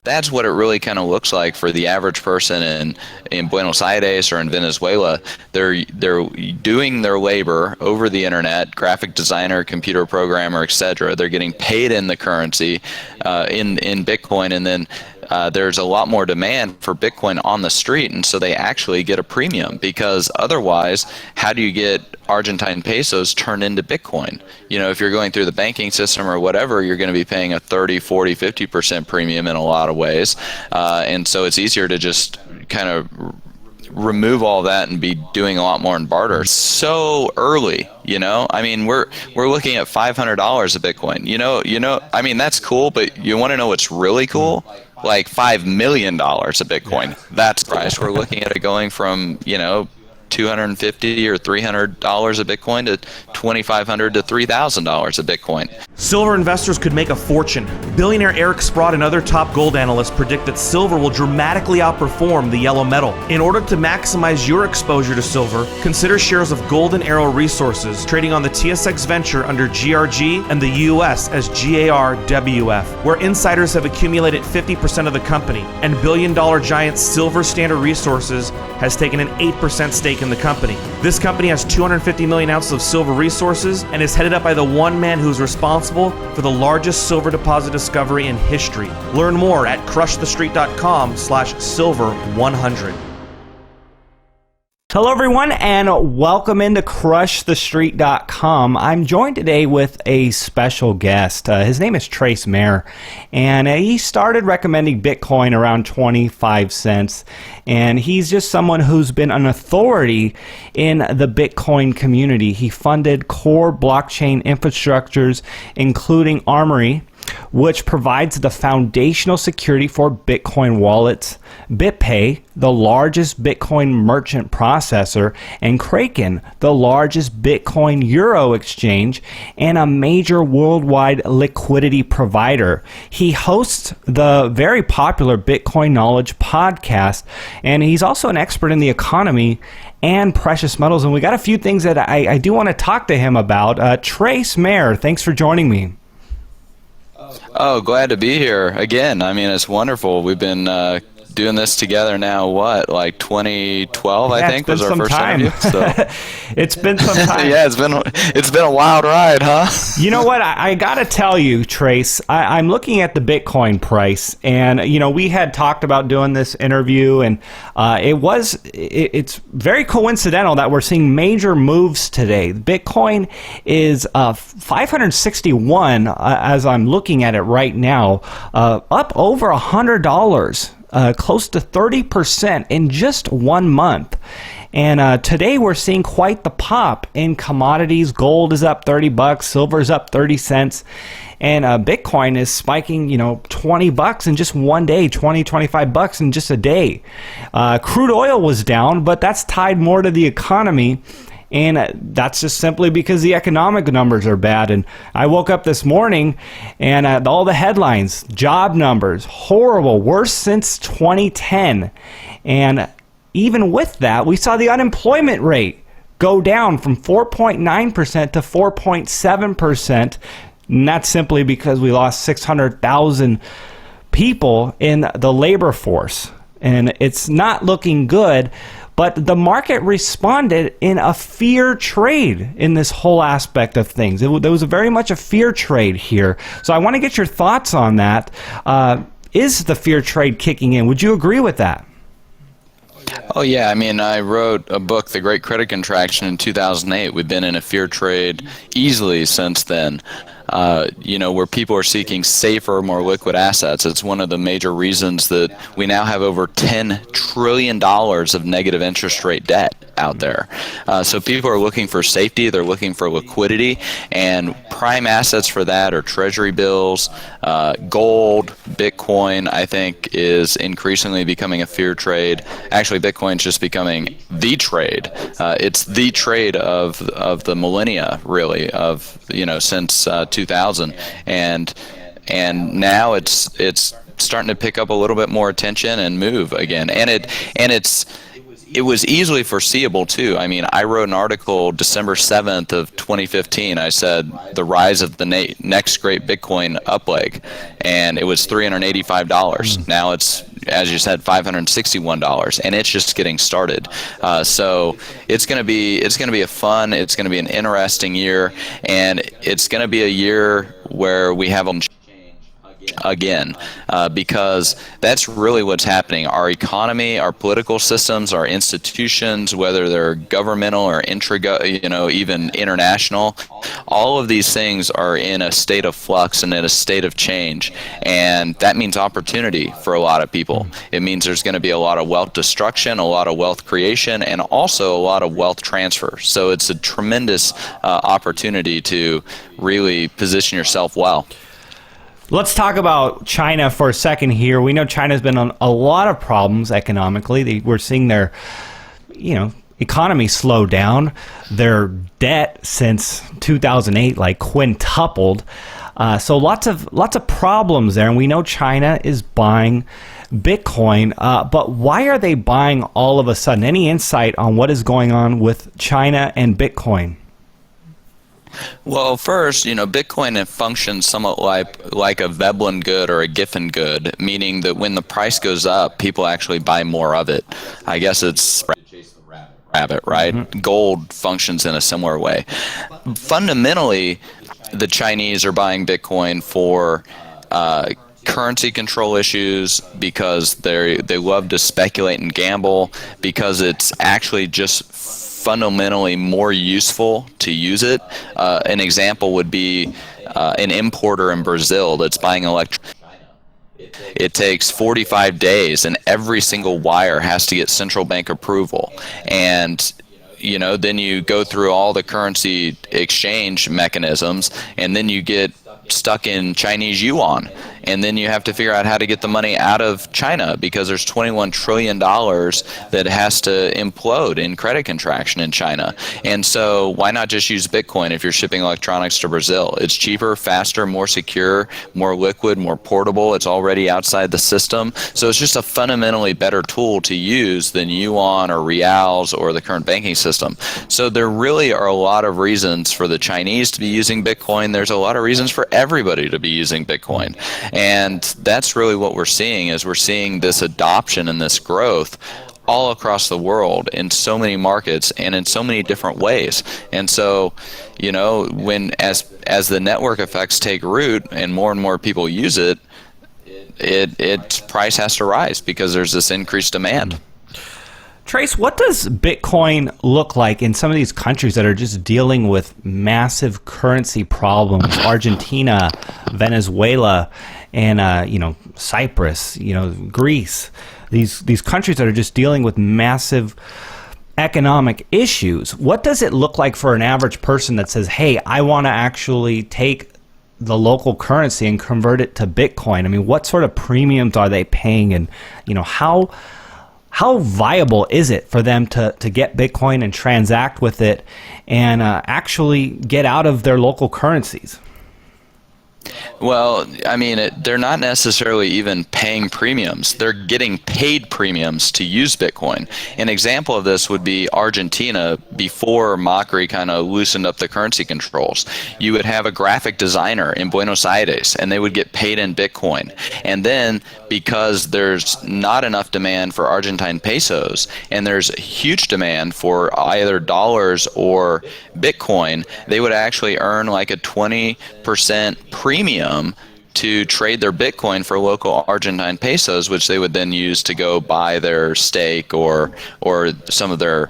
that's what it really kind of looks like for the average person in Buenos Aires or in Venezuela. They're doing their labor over the internet, graphic designer, computer programmer, etc. They're getting paid in the currency in Bitcoin, and then there's a lot more demand for Bitcoin on the street, and so they actually get a premium, because otherwise, how do you get Argentine pesos turned into Bitcoin? If you're going through the banking system or whatever, you're going to be paying a 30, 40, 50% premium in a lot of ways, and so it's easier to just kind of remove all that and be doing a lot more in barter. So early, I mean, we're looking at $500 a Bitcoin. I mean, that's cool, but you want to know what's really cool? Like $5 million a Bitcoin. That's the price. We're looking at it going from, $250 or $300 a Bitcoin to $2,500 to $3,000 a Bitcoin. Silver investors could make a fortune. Billionaire Eric Sprott and other top gold analysts predict that silver will dramatically outperform the yellow metal. In order to maximize your exposure to silver, consider shares of Golden Arrow Resources trading on the TSX Venture under GRG and the US as GARWF, where insiders have accumulated 50% of the company, and billion-dollar giant Silver Standard Resources has taken an 8% stake in the company. This company has 250 million ounces of silver resources and is headed up by the one man who is responsible for the largest silver deposit discovery in history. Learn more at crushthestreet.com/silver100. Hello everyone, and welcome into crushthestreet.com. I'm joined today with a special guest. His name is Trace Mayer, and he started recommending Bitcoin around 25 cents, and he's just someone who's been an authority in the Bitcoin community. He funded core blockchain infrastructures, including Armory, which provides the foundational security for Bitcoin wallets, BitPay, the largest Bitcoin merchant processor, and Kraken, the largest Bitcoin Euro exchange, and a major worldwide liquidity provider. He hosts the very popular Bitcoin Knowledge podcast, and he's also an expert in the economy and precious metals. And we got a few things that I do want to talk to him about. Trace Mayer, thanks for joining me. Oh, glad to be here again. I mean, it's wonderful. We've been doing this together now, like 2012, I think, was our first interview. So. It's been some time. Yeah, it's been a wild ride, huh? You know what? I got to tell you, Trace, I'm looking at the Bitcoin price, and, we had talked about doing this interview, and it's very coincidental that we're seeing major moves today. Bitcoin is 561 as I'm looking at it right now, up over $100. Close to 30% in just 1 month. And today we're seeing quite the pop in commodities. Gold is up $30, silver is up 30 cents, and Bitcoin is spiking, $20 in just one day, $25 in just a day. Crude oil was down, but that's tied more to the economy. And that's just simply because the economic numbers are bad. And I woke up this morning and all the headlines, job numbers, horrible, worst since 2010. And even with that, we saw the unemployment rate go down from 4.9% to 4.7%. And that's simply because we lost 600,000 people in the labor force. And it's not looking good. But the market responded in a fear trade in this whole aspect of things. There was very much a fear trade here. So I want to get your thoughts on that. Is the fear trade kicking in? Would you agree with that? Oh, yeah. I mean, I wrote a book, The Great Credit Contraction, in 2008. We've been in a fear trade easily since then. Where people are seeking safer, more liquid assets. It's one of the major reasons that we now have over $10 trillion of negative interest rate debt out there. So people are looking for safety, they're looking for liquidity, and prime assets for that are treasury bills, gold, Bitcoin, I think, is increasingly becoming a fear trade. Actually, Bitcoin's just becoming the trade. It's the trade of the millennia, really, since 2000, and now it's starting to pick up a little bit more attention and move again, and it's it was easily foreseeable too. I mean, I wrote an article December 7th of 2015. I said the rise of the next great Bitcoin upleg, and it was $385. Now it's, as you said, $561, and it's just getting started. So it's going to be an interesting year, and it's going to be a year where we have them again, because that's really what's happening. Our economy, our political systems, our institutions, whether they're governmental or even international, all of these things are in a state of flux and in a state of change, and that means opportunity for a lot of people. It means there's going to be a lot of wealth destruction, a lot of wealth creation, and also a lot of wealth transfer. So it's a tremendous opportunity to really position yourself well. Let's talk about China for a second here. We know China's been on a lot of problems economically. We're seeing their, economy slow down. Their debt since 2008 quintupled. So lots of problems there. And we know China is buying Bitcoin. But why are they buying all of a sudden? Any insight on what is going on with China and Bitcoin? Well, first, Bitcoin functions somewhat like a Veblen good or a Giffen good, meaning that when the price goes up, people actually buy more of it. I guess it's rabbit, right? Mm-hmm. Gold functions in a similar way. Fundamentally, the Chinese are buying Bitcoin for currency control issues, because they love to speculate and gamble, because it's actually just fundamentally more useful to use it. An example would be an importer in Brazil that's buying electricity. It takes 45 days, and every single wire has to get central bank approval. And then you go through all the currency exchange mechanisms, and then you get stuck in Chinese yuan. And then you have to figure out how to get the money out of China, because there's $21 trillion that has to implode in credit contraction in China. And so why not just use Bitcoin if you're shipping electronics to Brazil? It's cheaper, faster, more secure, more liquid, more portable. It's already outside the system. So it's just a fundamentally better tool to use than yuan or reals or the current banking system. So there really are a lot of reasons for the Chinese to be using Bitcoin. There's a lot of reasons for everybody to be using Bitcoin. And that's really what we're seeing this adoption and this growth all across the world in so many markets and in so many different ways. And so, when as the network effects take root and more people use it, its price has to rise because there's this increased demand. Trace, what does Bitcoin look like in some of these countries that are just dealing with massive currency problems? Argentina, Venezuela, and Cyprus, Greece. These countries that are just dealing with massive economic issues. What does it look like for an average person that says, "Hey, I want to actually take the local currency and convert it to Bitcoin"? I mean, what sort of premiums are they paying, and how viable is it for them to get Bitcoin and transact with it and actually get out of their local currencies? Well, I mean, they're not necessarily even paying premiums. They're getting paid premiums to use Bitcoin. An example of this would be Argentina before Macri kind of loosened up the currency controls. You would have a graphic designer in Buenos Aires, and they would get paid in Bitcoin. And then, because there's not enough demand for Argentine pesos, and there's huge demand for either dollars or Bitcoin, they would actually earn like a 20% premium to trade their Bitcoin for local Argentine pesos, which they would then use to go buy their steak or some of their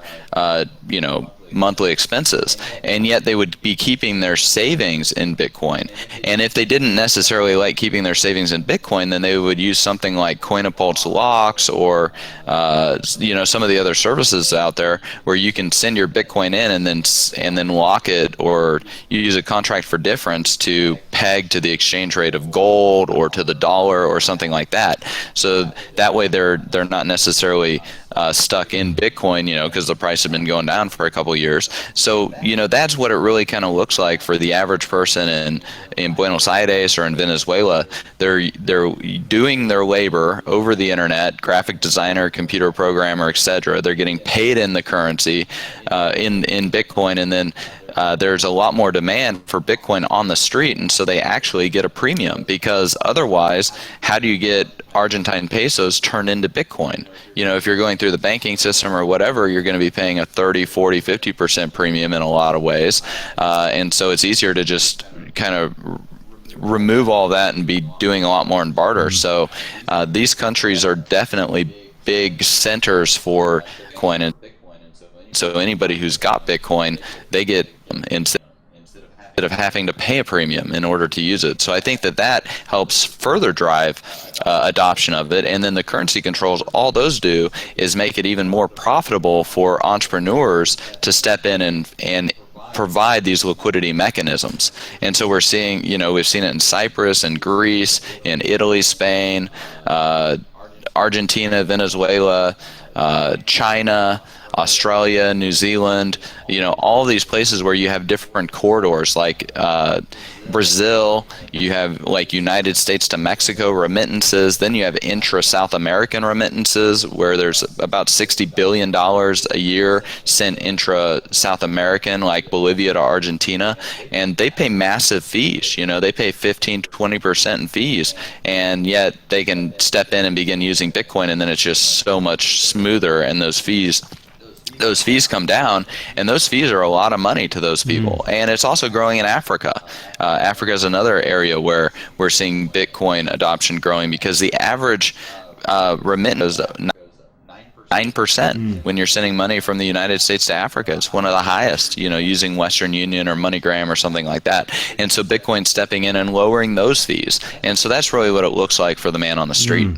monthly expenses. And yet they would be keeping their savings in Bitcoin. And if they didn't necessarily like keeping their savings in Bitcoin, then they would use something like Coinapulse locks or some of the other services out there where you can send your Bitcoin in and then lock it, or you use a contract for difference to peg to the exchange rate of gold or to the dollar or something like that. So that way they're not necessarily stuck in Bitcoin, because the price had been going down for a couple of years. So, that's what it really kind of looks like for the average person in Buenos Aires or in Venezuela. They're doing their labor over the internet, graphic designer, computer programmer, etc. They're getting paid in the currency, in Bitcoin, and then there's a lot more demand for Bitcoin on the street, and so they actually get a premium, because otherwise, how do you get Argentine pesos turned into Bitcoin? If you're going through the banking system or whatever, you're going to be paying a 30, 40, 50% premium in a lot of ways, and so it's easier to just kind of remove all that and be doing a lot more in barter. So these countries are definitely big centers for coin, and so anybody who's got Bitcoin, they get, instead of having to pay a premium in order to use it. So I think that helps further drive adoption of it. And then the currency controls, all those do is make it even more profitable for entrepreneurs to step in and provide these liquidity mechanisms. And so we're seeing, we've seen it in Cyprus and Greece, in Italy, Spain, Argentina, Venezuela, China, Australia, New Zealand, all these places where you have different corridors, like Brazil, you have like United States to Mexico remittances, then you have intra-South American remittances, where there's about $60 billion a year sent intra-South American, like Bolivia to Argentina, and they pay massive fees. They pay 15 to 20% in fees, and yet they can step in and begin using Bitcoin, and then it's just so much smoother, and those fees come down, and those fees are a lot of money to those people. And it's also growing in Africa. Africa is another area where we're seeing Bitcoin adoption growing, because the average remittance is 9% when you're sending money from the United States to Africa. It's one of the highest, using Western Union or MoneyGram or something like that. And so Bitcoin's stepping in and lowering those fees. And so that's really what it looks like for the man on the street.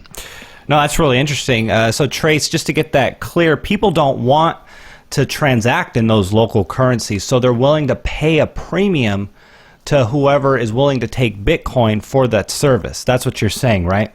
No, that's really interesting. So Trace, just to get that clear, people don't want to transact in those local currencies, so they're willing to pay a premium to whoever is willing to take Bitcoin for that service. That's what you're saying, right?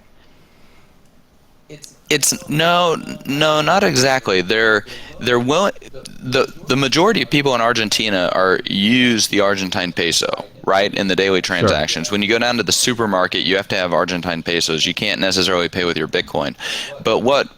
It's no, not exactly. They're willing. The majority of people in Argentina use the Argentine peso, right, in the daily transactions. Sure. When you go down to the supermarket, you have to have Argentine pesos. You can't necessarily pay with your Bitcoin. But what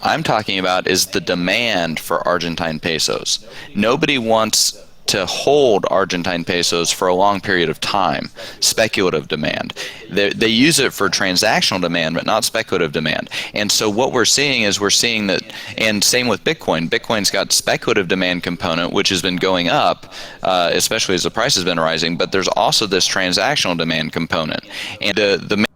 I'm talking about is the demand for Argentine pesos. Nobody wants to hold Argentine pesos for a long period of time. Speculative demand. They use it for transactional demand, but not speculative demand. And so what we're seeing that, and same with Bitcoin. Bitcoin's got speculative demand component, which has been going up, especially as the price has been rising, but there's also this transactional demand component. And the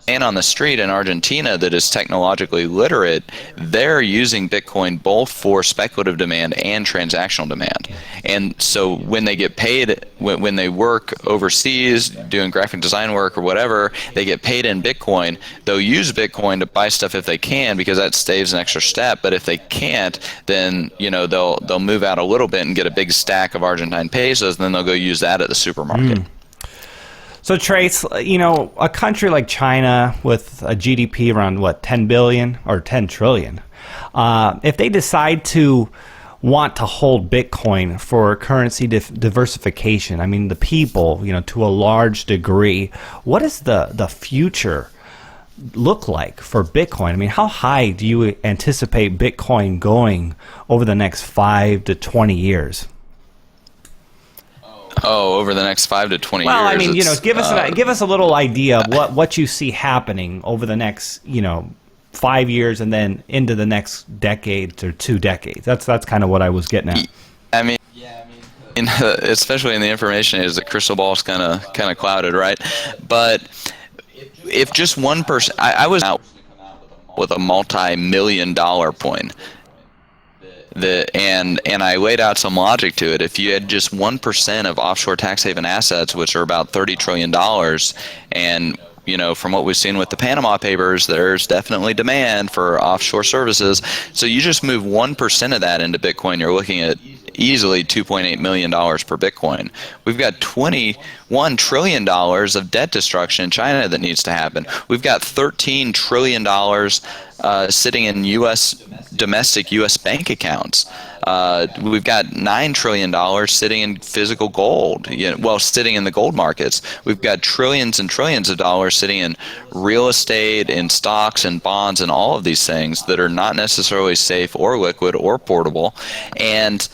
man on the street in Argentina that is technologically literate, they're using Bitcoin both for speculative demand and transactional demand. And so when they get paid, when they work overseas doing graphic design work or whatever, they get paid in Bitcoin. They'll use Bitcoin to buy stuff if they can, because that saves an extra step. But if they can't, then they'll move out a little bit and get a big stack of Argentine pesos, and then they'll go use that at the supermarket. So Trace, a country like China with a GDP around 10 billion or 10 trillion, if they decide to want to hold Bitcoin for currency diversification, I mean, the people, to a large degree, what does the future look like for Bitcoin? I mean, how high do you anticipate Bitcoin going over the next 5 to 20 years? Oh, over the next 5 to 20 years. Well, I mean, give us a little idea of what you see happening over the next, 5 years and then into the next decade or 2 decades. That's kind of what I was getting at. I mean, especially in the information age, the crystal ball's kind of clouded, right? But if just one person, I was out with a multi-million-dollar coin. And I laid out some logic to it. If you had just 1% of offshore tax haven assets, which are about $30 trillion, and from what we've seen with the Panama Papers, there's definitely demand for offshore services. So you just move 1% of that into Bitcoin, you're looking at easily $2.8 million per Bitcoin. We've got $21 trillion of debt destruction in China that needs to happen. We've got $13 trillion sitting in domestic U.S. bank accounts. We've got $9 trillion sitting in physical gold, sitting in the gold markets. We've got trillions and trillions of dollars sitting in real estate, in stocks and bonds and all of these things that are not necessarily safe or liquid or portable. And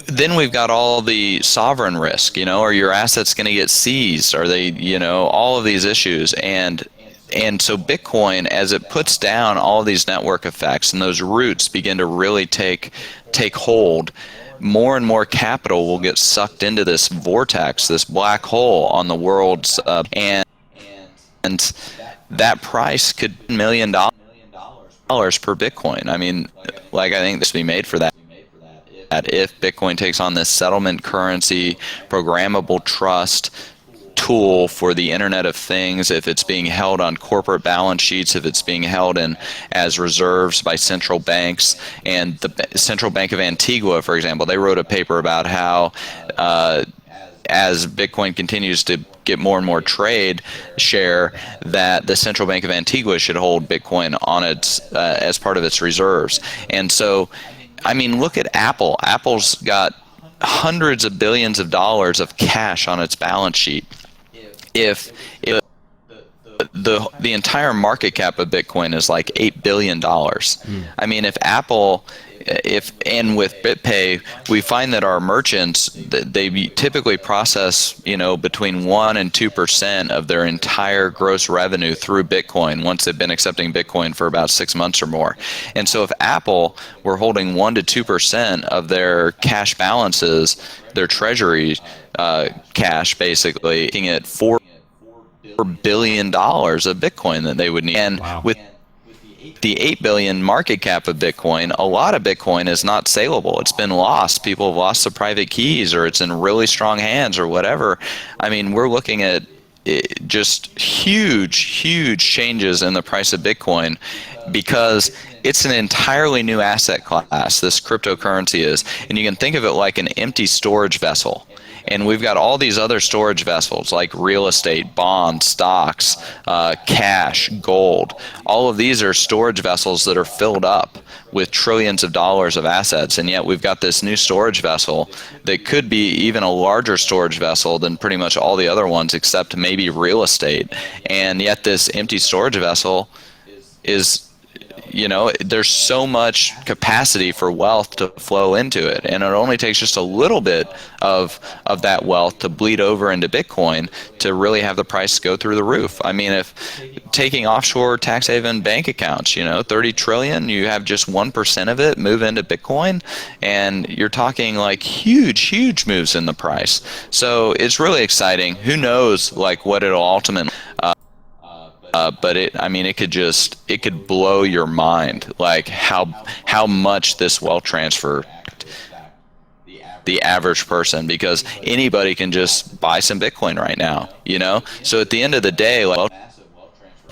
then we've got all the sovereign risk, are your assets going to get seized? Are they, all of these issues. And so Bitcoin, as it puts down all these network effects and those roots begin to really take hold, more and more capital will get sucked into this vortex, this black hole on the world's, and that price could $1 million per Bitcoin. I mean, I think this would be made for that. If Bitcoin takes on this settlement currency, programmable trust tool for the Internet of Things, if it's being held on corporate balance sheets, if it's being held as reserves by central banks. And the Central Bank of Antigua, for example, they wrote a paper about how as Bitcoin continues to get more and more trade share, that the Central Bank of Antigua should hold Bitcoin on its as part of its reserves. And so, I mean, look at Apple. Apple's got hundreds of billions of dollars of cash on its balance sheet. If the entire market cap of Bitcoin is like $8 billion. I mean, if Apple, and with BitPay, we find that our merchants, they typically process, between 1% and 2% of their entire gross revenue through Bitcoin once they've been accepting Bitcoin for about 6 months or more. And so if Apple were holding 1% to 2% of their cash balances, their treasury cash, basically, looking at $4 billion of Bitcoin that they would need. And with the 8 billion market cap of Bitcoin, a lot of Bitcoin is not saleable. It's been lost. People have lost the private keys, or it's in really strong hands, or whatever. I mean, we're looking at just huge changes in the price of Bitcoin because it's an entirely new asset class, this cryptocurrency is. And you can think of it like an empty storage vessel. And we've got all these other storage vessels like real estate, bonds, stocks, cash, gold. All of these are storage vessels that are filled up with trillions of dollars of assets. And yet we've got this new storage vessel that could be even a larger storage vessel than pretty much all the other ones except maybe real estate. And yet this empty storage vessel is, there's so much capacity for wealth to flow into it, and it only takes just a little bit of that wealth to bleed over into Bitcoin to really have the price go through the roof. I mean, if taking offshore tax haven bank accounts, 30 trillion, you have just 1% of it move into Bitcoin, and you're talking like huge moves in the price. So it's really exciting. Who knows what it'll ultimately but it could blow your mind, like how much this wealth transfer the average person, because anybody can just buy some Bitcoin right now, So at the end of the day, wealth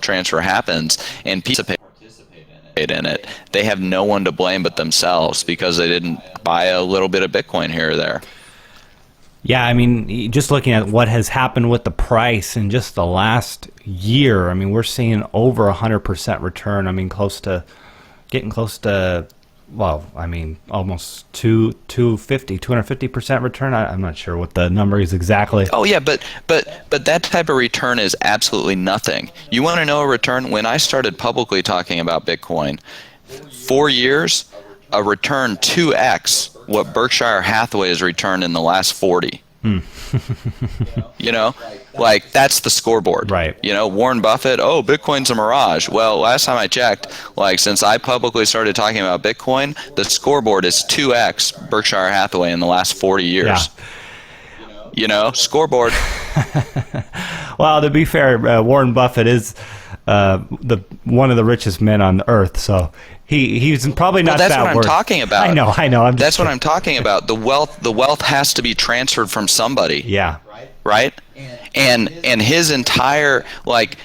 transfer happens and people participate in it. They have no one to blame but themselves because they didn't buy a little bit of Bitcoin here or there. Yeah, I mean, just looking at what has happened with the price in just the last year, I mean, we're seeing over 100% return. I mean, getting close to, almost 250% return. I'm not sure what the number is exactly. Oh yeah, but that type of return is absolutely nothing. You want to know a return? When I started publicly talking about Bitcoin, 4 years, a return 2x what Berkshire Hathaway has returned in the last 40. That's the scoreboard. Right. Warren Buffett, Bitcoin's a mirage. Well, last time I checked, since I publicly started talking about Bitcoin, the scoreboard is 2x Berkshire Hathaway in the last 40 years. Yeah. Scoreboard. Well, to be fair, Warren Buffett is one of the richest men on earth, so he's probably not that's that what worth. I'm talking about. I know. That's what I'm talking about. The wealth has to be transferred from somebody. Yeah. right? And his entire, like,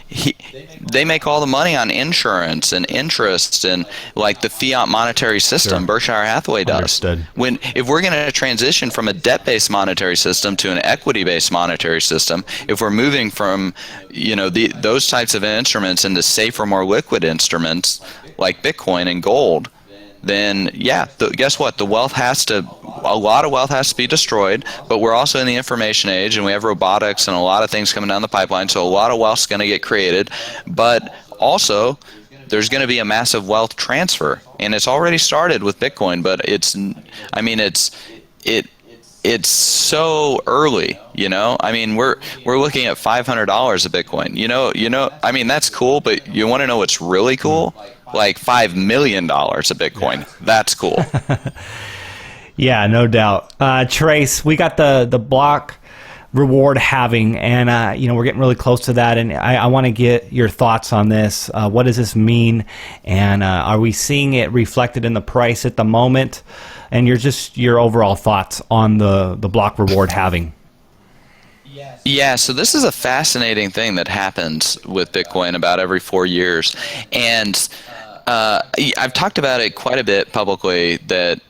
they make all the money on insurance and interest and like the fiat monetary system. Sure. Berkshire Hathaway does. Understood. If we're going to transition from a debt-based monetary system to an equity-based monetary system, if we're moving from those types of instruments into safer, more liquid instruments like Bitcoin and gold, then guess what? A lot of wealth has to be destroyed, but we're also in the information age and we have robotics and a lot of things coming down the pipeline, so a lot of wealth's going to get created, but also there's going to be a massive wealth transfer, and it's already started with Bitcoin, but it's so early, we're looking at $500 a Bitcoin, that's cool, but you want to know what's really cool? Like $5 million a Bitcoin. That's cool. Yeah, no doubt. Trace, we got the block reward halving, and we're getting really close to that, and I want to get your thoughts on this. What does this mean, and are we seeing it reflected in the price at the moment? And your overall thoughts on the block reward halving. Yeah, so this is a fascinating thing that happens with Bitcoin about every 4 years, and I've talked about it quite a bit publicly that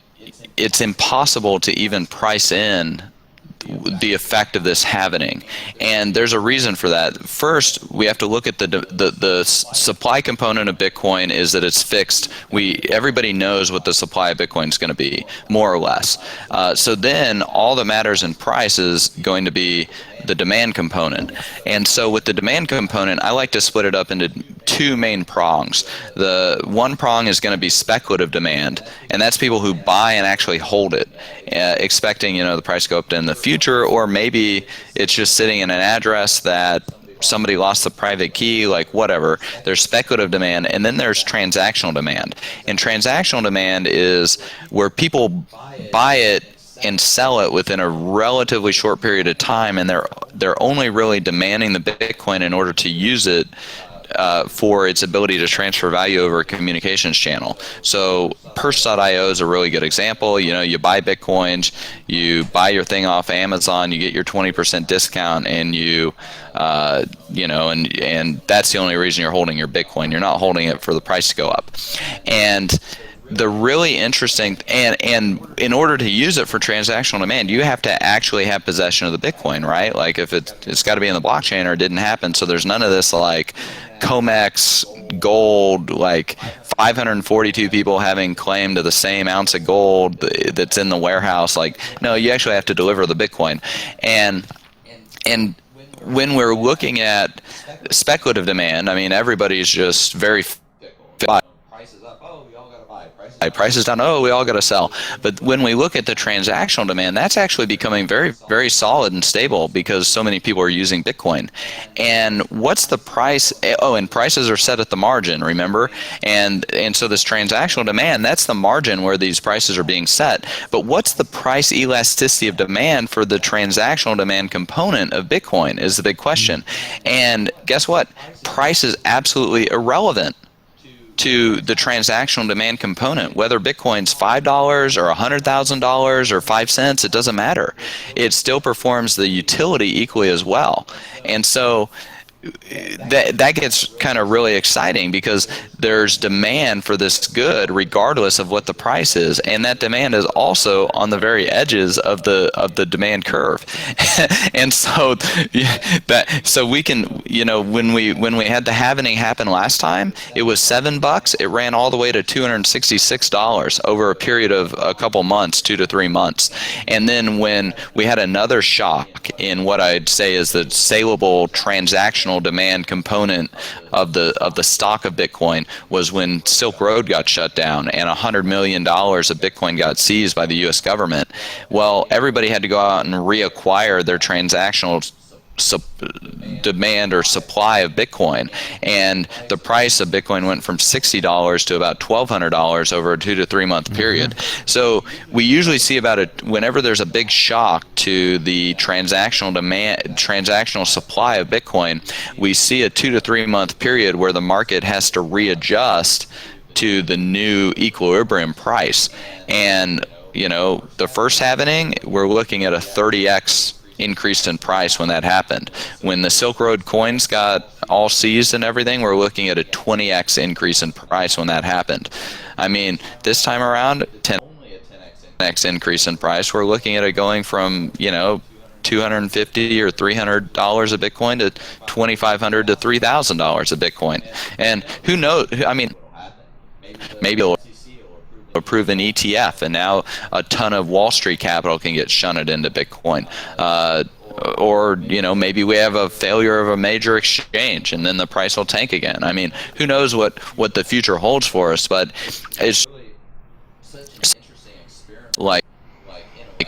it's impossible to even price in the effect of this halvening, and there's a reason for that. First, we have to look at the supply component of Bitcoin is that it's fixed. Everybody knows what the supply of Bitcoin is going to be, more or less. So then all that matters in price is going to be the demand component. And so with the demand component, I like to split it up into two main prongs. The one prong is going to be speculative demand, and that's people who buy and actually hold it, expecting the price to go up in the future, or maybe it's just sitting in an address that somebody lost the private key, like whatever. There's speculative demand, and then there's transactional demand. And transactional demand is where people buy it and sell it within a relatively short period of time, and they're only really demanding the Bitcoin in order to use it for its ability to transfer value over a communications channel. So Purse.io is a really good example. You buy Bitcoins, you buy your thing off Amazon, you get your 20% discount, and and that's the only reason you're holding your Bitcoin. You're not holding it for the price to go up. And the really interesting, and in order to use it for transactional demand, you have to actually have possession of the Bitcoin, right? Like if it's got to be in the blockchain or it didn't happen. So there's none of this like COMEX gold, like 542 people having claim to the same ounce of gold that's in the warehouse. Like, no, you actually have to deliver the Bitcoin. And when we're looking at speculative demand, everybody's just very prices down, we all got to sell. But when we look at the transactional demand, that's actually becoming very, very solid and stable because so many people are using Bitcoin. And what's the price? And prices are set at the margin, remember? And so this transactional demand, that's the margin where these prices are being set. But what's the price elasticity of demand for the transactional demand component of Bitcoin is the big question. And guess what? Price is absolutely irrelevant to the transactional demand component. Whether Bitcoin's $5 or $100,000 or 5 cents, it doesn't matter. It still performs the utility equally as well. And so that gets kind of really exciting because there's demand for this good regardless of what the price is, and that demand is also on the very edges of the demand curve. And so we can, when we had the halvening happen last time, it was $7. It ran all the way to $266 over a period of a couple months, 2 to 3 months. And then when we had another shock in what I'd say is the saleable transactional demand component of the stock of Bitcoin was when Silk Road got shut down and $100 million of Bitcoin got seized by the U.S. government. Well, everybody had to go out and reacquire their transactional demand or supply of Bitcoin, and the price of Bitcoin went from $60 to about $1,200 over a 2 to 3 month period. So we usually see whenever there's a big shock to the transactional supply of Bitcoin, we see a 2 to 3 month period where the market has to readjust to the new equilibrium price. And the first halvening, we're looking at a 30x increased in price when that happened. When the Silk Road coins got all seized and everything, we're looking at a 20x increase in price when that happened. I mean, this time around, 10x increase in price. We're looking at it going from, $250 or $300 a Bitcoin to $2,500 to $3,000 a Bitcoin. And who knows? I mean, maybe it'll approve an ETF, and now a ton of Wall Street capital can get shunted into Bitcoin. Or maybe we have a failure of a major exchange, and then the price will tank again. I mean, who knows what the future holds for us? But it's like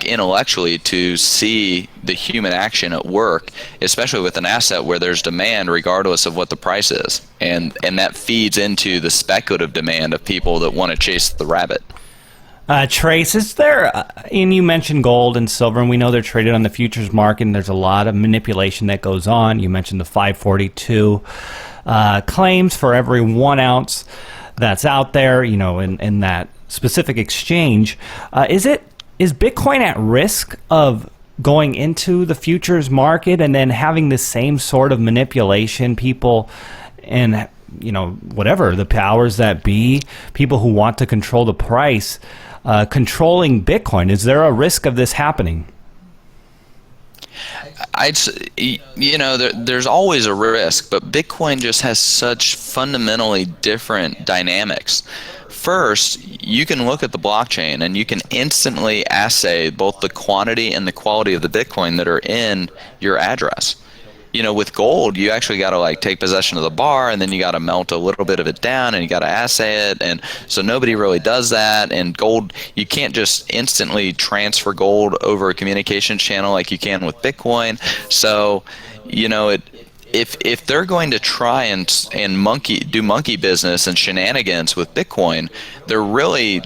intellectually to see the human action at work, especially with an asset where there's demand regardless of what the price is, and that feeds into the speculative demand of people that want to chase the rabbit. Trace, is there, and you mentioned gold and silver, and we know they're traded on the futures market, and there's a lot of manipulation that goes on. You mentioned the 542 claims for every 1 ounce that's out there, in that specific exchange. Is Bitcoin at risk of going into the futures market and then having the same sort of manipulation, people and whatever the powers that be, people who want to control the price, controlling Bitcoin? Is there a risk of this happening? There's always a risk, but Bitcoin just has such fundamentally different dynamics. First, you can look at the blockchain and you can instantly assay both the quantity and the quality of the Bitcoin that are in your address. With gold, you actually got to take possession of the bar, and then you got to melt a little bit of it down, and you got to assay it, and so nobody really does that. And gold, you can't just instantly transfer gold over a communication channel like you can with Bitcoin. So, if they're going to try and do monkey business and shenanigans with Bitcoin, they're really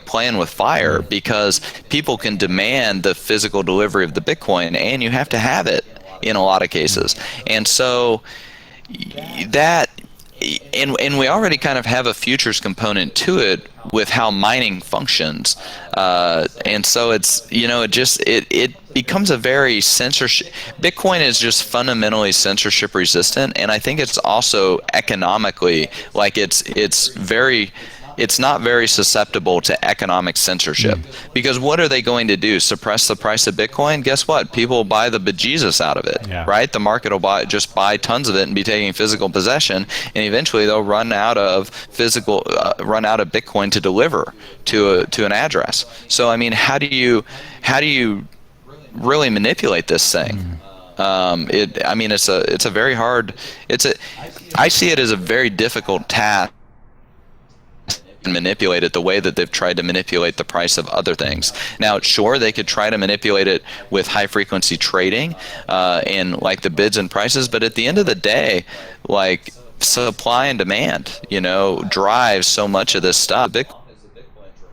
playing with fire, because people can demand the physical delivery of the Bitcoin, and you have to have it in a lot of cases. And so that, and we already kind of have a futures component to it with how mining functions, and so it's it becomes a very censorship. Bitcoin is just fundamentally censorship resistant, and I think it's also economically it's not very susceptible to economic censorship, because what are they going to do? Suppress the price of Bitcoin? Guess what? People will buy the bejesus out of it, right? The market will buy tons of it and be taking physical possession, and eventually they'll run out of Bitcoin to deliver to an address. So I mean, how do you really manipulate this thing? It's a very hard. I see it as a very difficult task and manipulate it the way that they've tried to manipulate the price of other things. Now, sure, they could try to manipulate it with high-frequency trading and the bids and prices, but at the end of the day, supply and demand, drives so much of this stuff.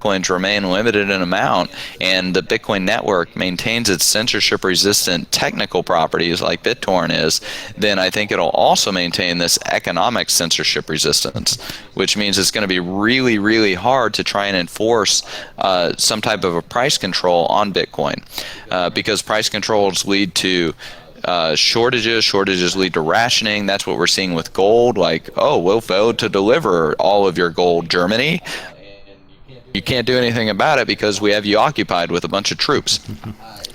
Bitcoins remain limited in amount, and the Bitcoin network maintains its censorship-resistant technical properties like BitTorrent is, then I think it'll also maintain this economic censorship resistance, which means it's going to be really, really hard to try and enforce some type of a price control on Bitcoin, because price controls lead to shortages lead to rationing. That's what we're seeing with gold. We'll fail to deliver all of your gold, Germany. You can't do anything about it because we have you occupied with a bunch of troops.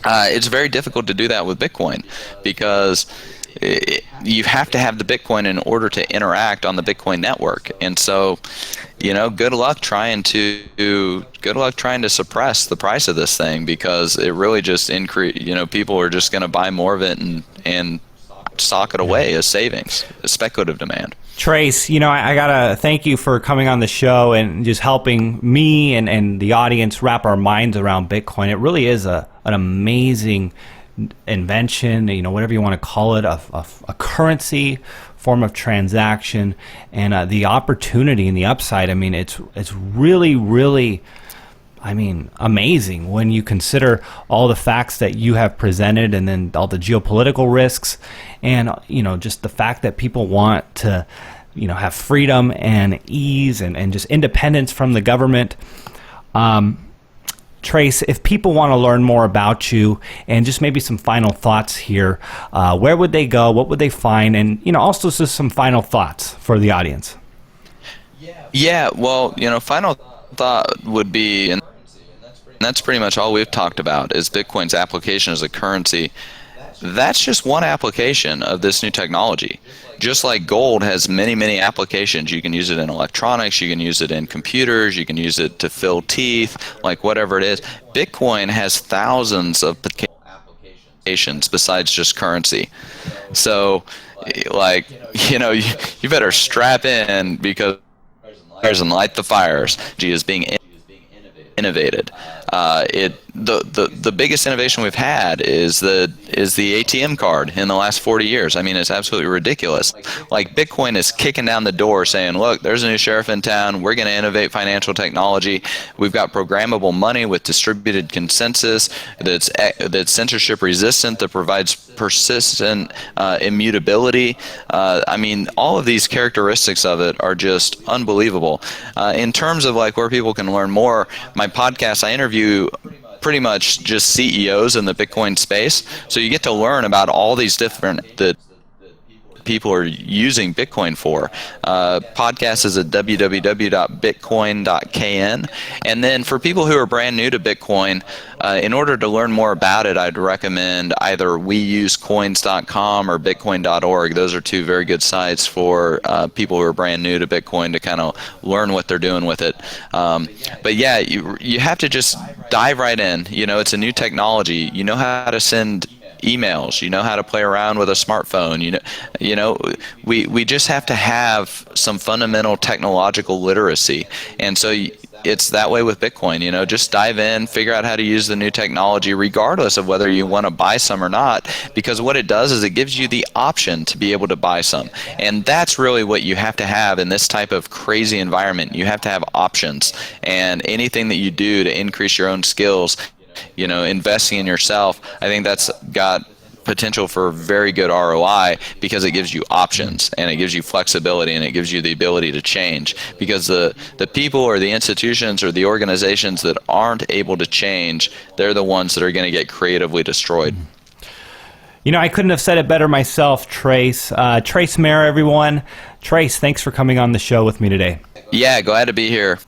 It's very difficult to do that with Bitcoin, because you have to have the Bitcoin in order to interact on the Bitcoin network. And so, good luck trying to suppress the price of this thing, because it really just people are just going to buy more of it and sock it away as savings, as speculative demand. Trace, I gotta thank you for coming on the show and just helping me and the audience wrap our minds around Bitcoin. It really is an amazing invention, whatever you want to call it, a currency, form of transaction, and the opportunity and the upside. I mean, it's really, really, amazing when you consider all the facts that you have presented, and then all the geopolitical risks, and just the fact that people want to have freedom and ease and just independence from the government. Trace, if people want to learn more about you and just maybe some final thoughts here, where would they go? What would they find? And, also just some final thoughts for the audience. Yeah, well, final thought would be, and that's pretty much all we've talked about, is Bitcoin's application as a currency. That's just one application of this new technology. Just like gold has many, many applications. You can use it in electronics, you can use it in computers, you can use it to fill teeth, like whatever it is. Bitcoin has thousands of applications besides just currency. So, you better strap in, because and light the fires. G is being innovated. The biggest innovation we've had is the ATM card in the last 40 years. I mean, it's absolutely ridiculous. Like, Bitcoin is kicking down the door saying, look, there's a new sheriff in town. We're going to innovate financial technology. We've got programmable money with distributed consensus that's censorship resistant, that provides persistent immutability. I mean, all of these characteristics of it are just unbelievable. In terms of like where people can learn more, my podcast, I interview pretty much just CEOs in the Bitcoin space. So you get to learn about all these different that people are using Bitcoin for. Podcast is at www.bitcoin.kn. And then for people who are brand new to Bitcoin, in order to learn more about it, I'd recommend either weusecoins.com or bitcoin.org. Those are two very good sites for people who are brand new to Bitcoin to kind of learn what they're doing with it. But yeah, you have to just dive right in. It's a new technology. You know how to send emails, you know how to play around with a smartphone, we just have to have some fundamental technological literacy. And so it's that way with Bitcoin. Just dive in, figure out how to use the new technology regardless of whether you want to buy some or not, because what it does is it gives you the option to be able to buy some. And that's really what you have to have in this type of crazy environment. You have to have options, and anything that you do to increase your own skills, investing in yourself, I think that's got potential for very good ROI, because it gives you options and it gives you flexibility and it gives you the ability to change. Because the people or the institutions or the organizations that aren't able to change, they're the ones that are going to get creatively destroyed. I couldn't have said it better myself, Trace. Trace Mayer, everyone. Trace, thanks for coming on the show with me today. Yeah, glad to be here.